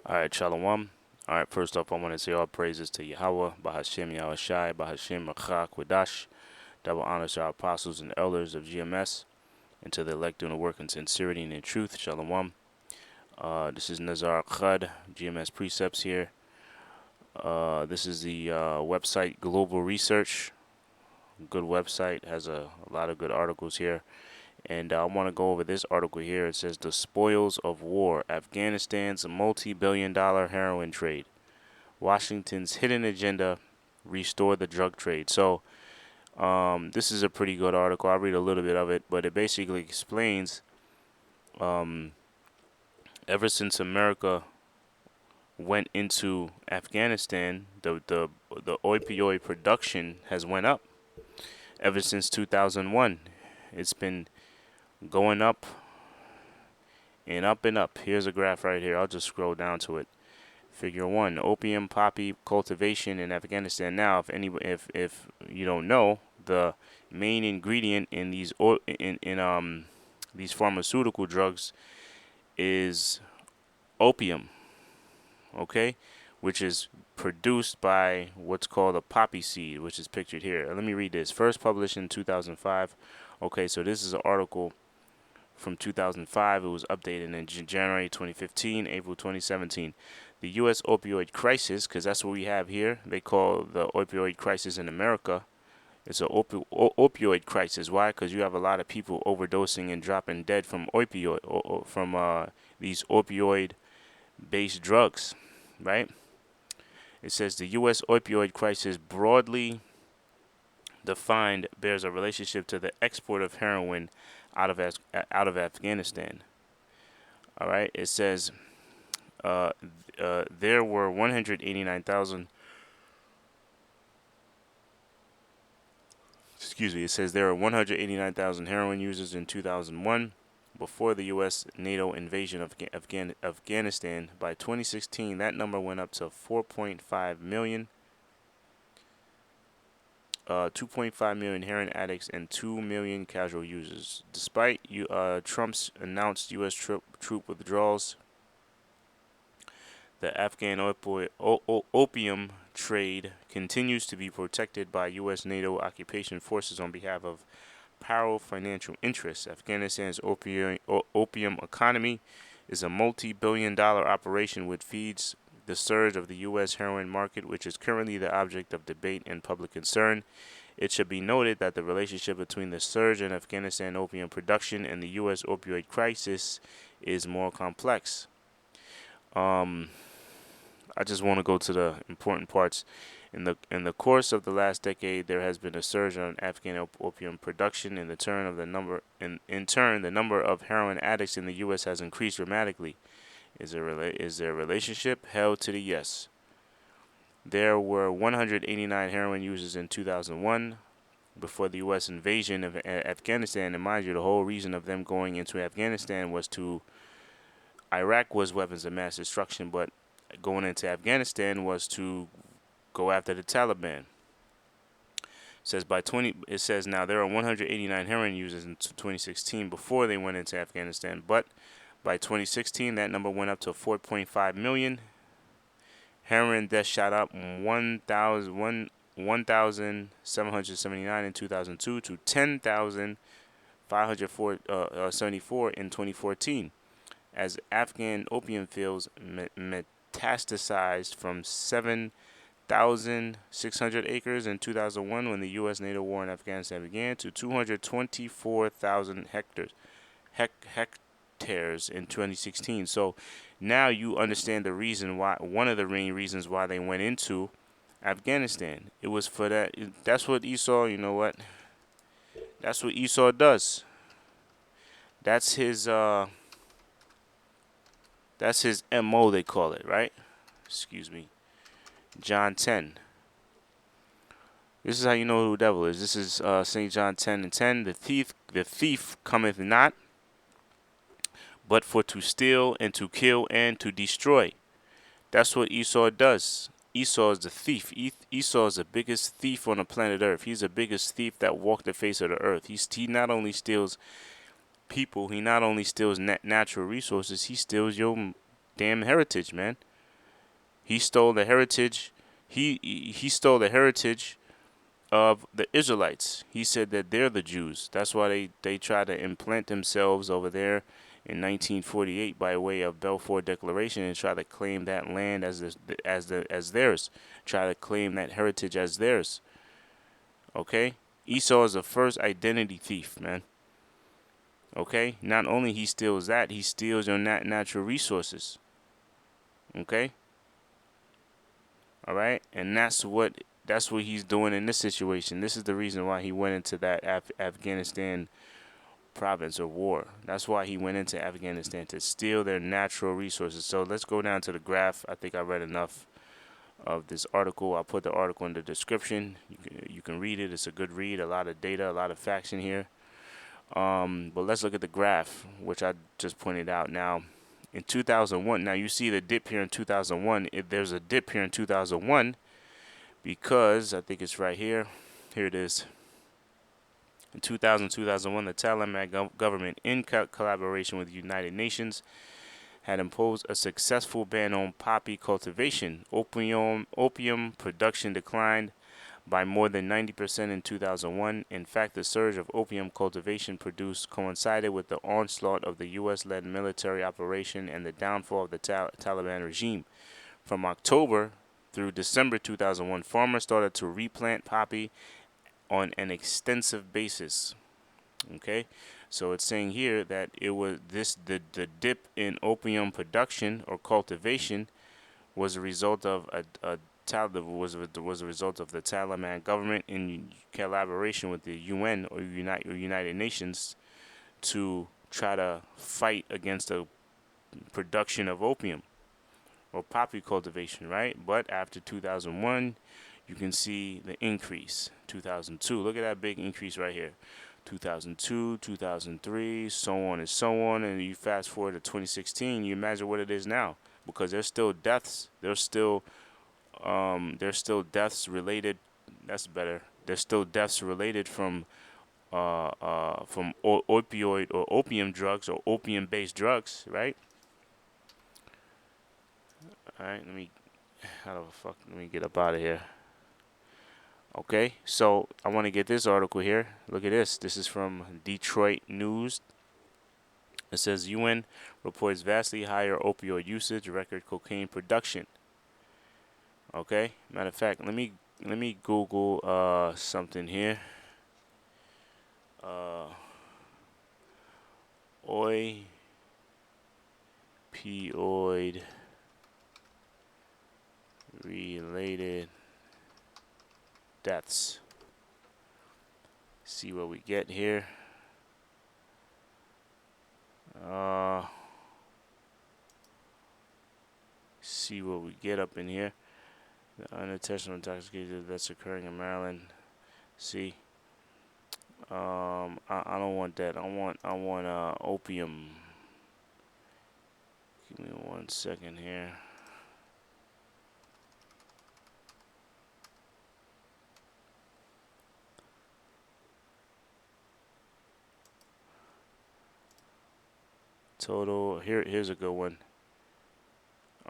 All right, shalawam. All right, first off, I want to say all praises to Yahawah, bahasham, Yahawashi, bahasham, Quadash. Double honors to our apostles and elders of GMS, and to the elect doing the work in sincerity and in truth. Shalom. This is Nazar Khad, GMS Precepts here. This is the website Global Research. Good website, has a lot of good articles here. And I want to go over this article here. It says, The Spoils of War, Afghanistan's multi-billion-dollar heroin trade. Washington's hidden agenda, restore the drug trade. So, this is a pretty good article. I'll read a little bit of it, but it basically explains ever since America went into Afghanistan, the opioid production has went up. Ever since 2001, it's been going up and up and up. Here's a graph right here. I'll just scroll down to it. Figure 1: opium poppy cultivation in Afghanistan. Now, if you don't know, the main ingredient in these pharmaceutical drugs is opium, okay, which is produced by what's called a poppy seed, which is pictured here. Let me read this. First published in 2005. Okay, so this is an article from 2005. It was updated in January 2015, April 2017. The U.S. opioid crisis, because that's what we have here. They call the opioid crisis in America. It's an opioid crisis. Why? Because you have a lot of people overdosing and dropping dead from these opioid-based drugs, right? It says the U.S. opioid crisis, broadly defined, bears a relationship to the export of heroin out of Afghanistan. All right. It says there were 189,000. Excuse me. It says there were 189,000 heroin users in 2001. Before the U.S. NATO invasion of Afghanistan, by 2016, that number went up to 4.5 million. 2.5 million heroin addicts and 2 million casual users. Despite Trump's announced U.S. troop withdrawals, the Afghan opium trade continues to be protected by U.S. NATO occupation forces on behalf of powerful financial interests. Afghanistan's opium economy is a multi-billion-dollar operation which feeds the surge of the U.S. heroin market, which is currently the object of debate and public concern. It should be noted that the relationship between the surge in Afghanistan opium production and the U.S. opioid crisis is more complex. I just want to go to the important parts. In the course of the last decade, there has been a surge on Afghan opium production. In turn, the number of heroin addicts in the U.S. has increased dramatically. Is there a relationship? Hell to the yes. There were 189 heroin users in 2001 before the U.S. invasion of Afghanistan. And mind you, the whole reason of them going into Afghanistan was Iraq was weapons of mass destruction, but going into Afghanistan was to go after the Taliban. It says now there are 189 heroin users in 2016 before they went into Afghanistan, but by 2016 that number went up to 4.5 million. Heroin deaths shot up 1,779 in 2002 to 10,574 in 2014, as Afghan opium fields metastasized from 7,600 acres in 2001 when the U.S. NATO war in Afghanistan began to 224,000 hectares in 2016. So now you understand the reason why. One of the main reasons why they went into Afghanistan. It was for that. That's what Esau. You know what? That's what Esau does. That's his. That's his MO. They call it, right? Excuse me. John 10. This is how you know who the devil is. This is St. John 10:10. The thief cometh not, but for to steal and to kill and to destroy. That's what Esau does. Esau is the thief. Esau is the biggest thief on the planet Earth. He's the biggest thief that walked the face of the earth. He not only steals people, he not only steals natural resources, he steals your damn heritage, man. He stole the heritage. He stole the heritage of the Israelites. He said that they're the Jews. That's why they try to implant themselves over there in 1948 by way of Balfour Declaration and try to claim that land as theirs. Try to claim that heritage as theirs. Okay? Esau is the first identity thief, man. Okay? Not only he steals that, he steals your natural resources. Okay? All right? And that's what he's doing in this situation. This is the reason why he went into that Afghanistan province or war. That's why he went into Afghanistan, to steal their natural resources. So let's go down to the graph. I think I read enough of this article. I'll put the article in the description. You can read it. It's a good read. A lot of data, a lot of facts in here. But let's look at the graph, which I just pointed out. Now, in 2001, now you see the dip here in 2001. If there's a dip here in 2001, because I think it's right here. Here it is. In 2001, the Taliban government, in collaboration with the United Nations, had imposed a successful ban on poppy cultivation. Opium production declined by more than 90% in 2001. In fact, the surge of opium cultivation produced coincided with the onslaught of the U.S.-led military operation and the downfall of the Taliban regime. From October through December 2001, farmers started to replant poppy on an extensive basis. Okay, so it's saying here that it was the dip in opium production or cultivation was a result of was a result of the Taliban government in collaboration with the UN or United Nations to try to fight against the production of opium or poppy cultivation, right? But after 2001, you can see the increase. 2002, look at that big increase right here. 2002, 2003, so on and so on, and you fast forward to 2016, you imagine what it is now, because there's still deaths. There's still deaths related. That's better. There's still deaths related from opioid or opium drugs or opium-based drugs, right? All right, let me get up out of here. Okay, so I want to get this article here. Look at this. This is from Detroit News. It says UN reports vastly higher opioid usage, record cocaine production. Okay, matter of fact, let me Google something here. Opioid related deaths. See what we get here. See what we get up in here. The unintentional intoxication that's occurring in Maryland. See. I don't want that. I want opium. Give me 1 second here. Total, here's a good one.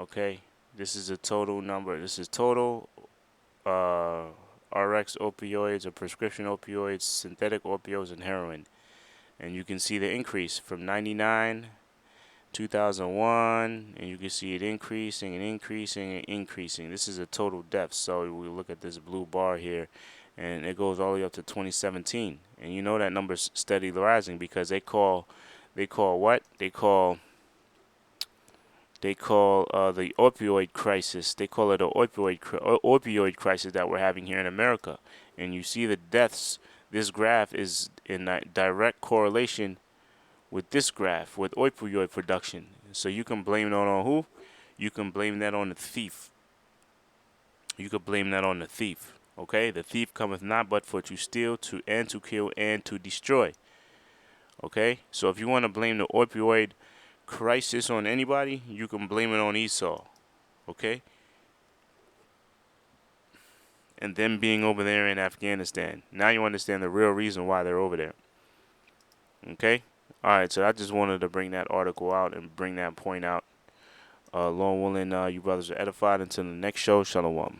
Okay, this is a total number. This is total RX opioids or prescription opioids, synthetic opioids, and heroin. And you can see the increase from 99, 2001, and you can see it increasing and increasing and increasing. This is a total death. So we look at this blue bar here, and it goes all the way up to 2017. And you know that number's steadily rising because they call what? They call the opioid crisis. They call it an opioid crisis that we're having here in America. And you see the deaths. This graph is in direct correlation with this graph with opioid production. So you can blame it on who? You can blame that on the thief. You could blame that on the thief. Okay, the thief cometh not but for to steal, to kill, and to destroy. Okay, so if you want to blame the opioid crisis on anybody, you can blame it on Esau. Okay, and them being over there in Afghanistan. Now you understand the real reason why they're over there. Okay, all right. So I just wanted to bring that article out and bring that point out. Lord willing, you brothers are edified. Until the next show, shalawam.